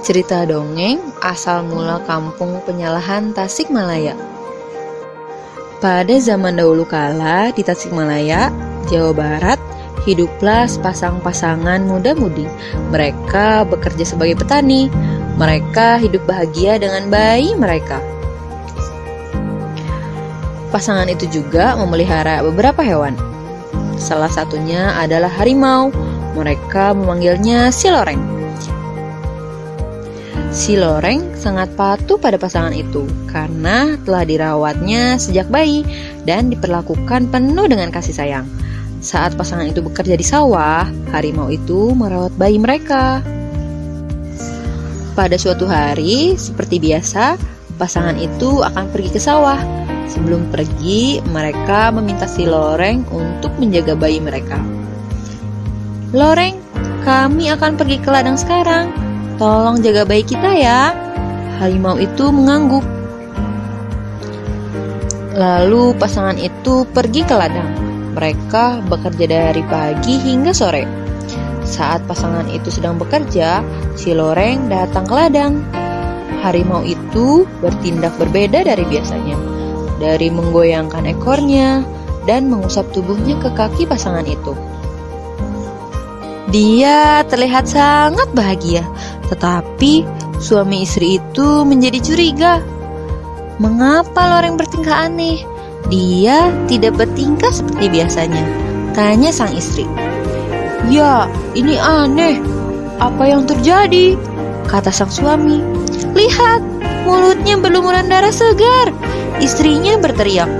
Cerita dongeng asal mula kampung Penyalahan Tasikmalaya. Pada zaman dahulu kala di Tasikmalaya, Jawa Barat, hiduplah sepasang pasangan muda-mudi. Mereka bekerja sebagai petani. Mereka hidup bahagia dengan bayi mereka. Pasangan itu juga memelihara beberapa hewan. Salah satunya adalah harimau. Mereka memanggilnya si Loreng. Si Loreng sangat patuh pada pasangan itu karena telah dirawatnya sejak bayi dan diperlakukan penuh dengan kasih sayang. Saat pasangan itu bekerja di sawah, harimau itu merawat bayi mereka. Pada suatu hari, seperti biasa, pasangan itu akan pergi ke sawah. Sebelum pergi, mereka meminta si Loreng untuk menjaga bayi mereka. "Loreng, kami akan pergi ke ladang sekarang. Tolong jaga bayi kita ya." Harimau itu mengangguk. Lalu pasangan itu pergi ke ladang. Mereka bekerja dari pagi hingga sore. Saat pasangan itu sedang bekerja, si Loreng datang ke ladang. Harimau itu bertindak berbeda dari biasanya. Dari menggoyangkan ekornya dan mengusap tubuhnya ke kaki pasangan itu. Dia terlihat sangat bahagia, tetapi suami istri itu menjadi curiga. Mengapa Loreng bertingkah aneh? Dia tidak bertingkah seperti biasanya, tanya sang istri. "Ya, ini aneh. Apa yang terjadi?" kata sang suami. "Lihat, mulutnya berlumuran darah segar," istrinya berteriak.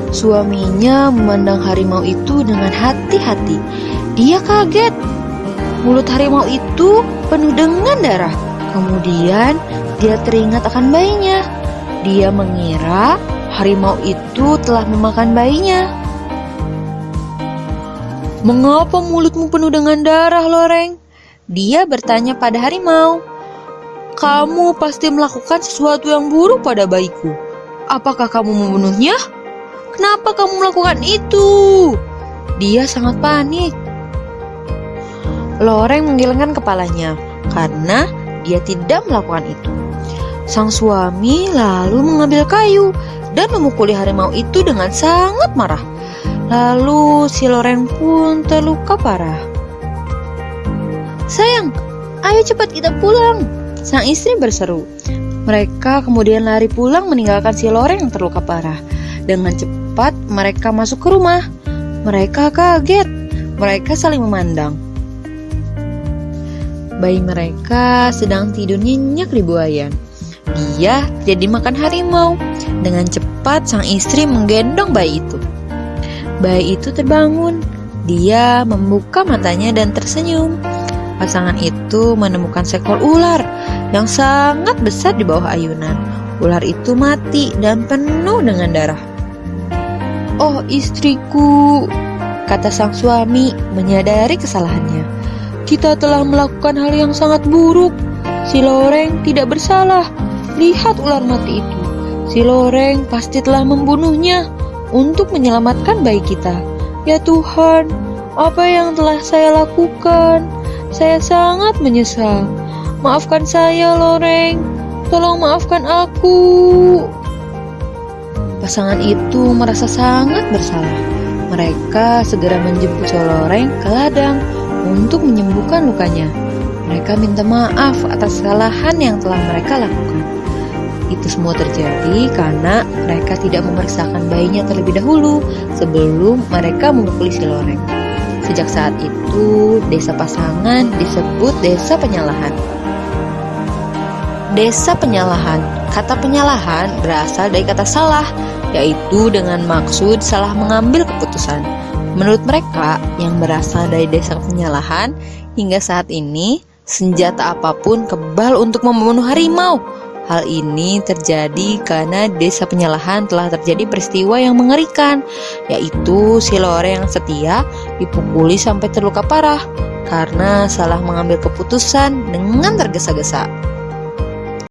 Suaminya memandang harimau itu dengan hati-hati. Dia kaget. Mulut harimau itu penuh dengan darah. Kemudian dia teringat akan bayinya. Dia mengira harimau itu telah memakan bayinya. "Mengapa mulutmu penuh dengan darah, Loreng?" dia bertanya pada harimau. "Kamu pasti melakukan sesuatu yang buruk pada bayiku. Apakah kamu membunuhnya? Kenapa kamu melakukan itu?" Dia sangat panik. Loreng menggelengkan kepalanya karena dia tidak melakukan itu. Sang suami lalu mengambil kayu dan memukuli harimau itu dengan sangat marah. Lalu si Loreng pun terluka parah. "Sayang, ayo cepat kita pulang," sang istri berseru. Mereka kemudian lari pulang meninggalkan si Loreng yang terluka parah. Dengan cepat mereka masuk ke rumah. Mereka kaget. Mereka saling memandang. Bayi mereka sedang tidur nyenyak di buayan. Dia tidak dimakan harimau. Dengan cepat sang istri menggendong bayi itu. Bayi itu terbangun. Dia membuka matanya dan tersenyum. Pasangan itu menemukan seekor ular yang sangat besar di bawah ayunan. Ular itu mati dan penuh dengan darah. "Oh, istriku," kata sang suami menyadari kesalahannya. "Kita telah melakukan hal yang sangat buruk. Si Loreng tidak bersalah. Lihat ular mati itu. Si Loreng pasti telah membunuhnya untuk menyelamatkan bayi kita. Ya Tuhan, apa yang telah saya lakukan? Saya sangat menyesal. Maafkan saya, Loreng. Tolong maafkan aku." Pasangan itu merasa sangat bersalah. Mereka segera menjemput si Loreng ke ladang untuk menyembuhkan lukanya. Mereka minta maaf atas kesalahan yang telah mereka lakukan. Itu semua terjadi karena mereka tidak memeriksakan bayinya terlebih dahulu sebelum mereka memukuli si Loreng. Sejak saat itu, desa pasangan disebut Desa Penyalahan. Desa Penyalahan. Kata penyalahan berasal dari kata salah, yaitu dengan maksud salah mengambil keputusan. Menurut mereka yang berasal dari Desa Penyalahan, hingga saat ini senjata apapun kebal untuk membunuh harimau. Hal ini terjadi karena Desa Penyalahan telah terjadi peristiwa yang mengerikan, yaitu si Loreng yang setia dipukuli sampai terluka parah karena salah mengambil keputusan dengan tergesa-gesa.